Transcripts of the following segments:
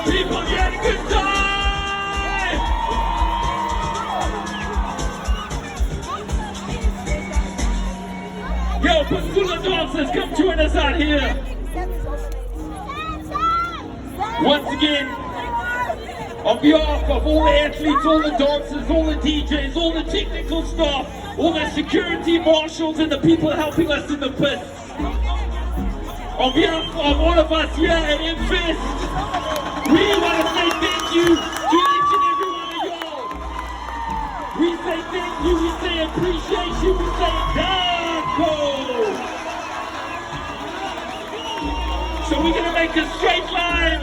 People, you had a good time! Yo, Pasula dancers, come join us out here. Once again, on behalf of all the athletes, all the dancers, all the DJs, all the technical staff, all the security marshals and the people helping us in the pits. On behalf of all of us here at M-Fest, we want to say thank you to each and every one of y'all. We say thank you, we say appreciation, we say Danko. So we're going to make a straight line.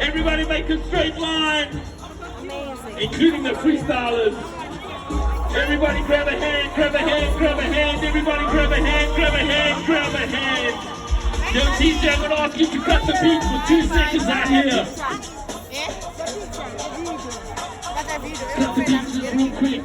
Everybody make a straight line. Amazing. Including the freestylers. Everybody grab a hand, grab a hand, grab a hand. Everybody grab a hand, grab a hand, grab a hand. Yo, TJ, I'm going to ask you to cut the beat for 2 seconds out here. Cut the beat just real quick.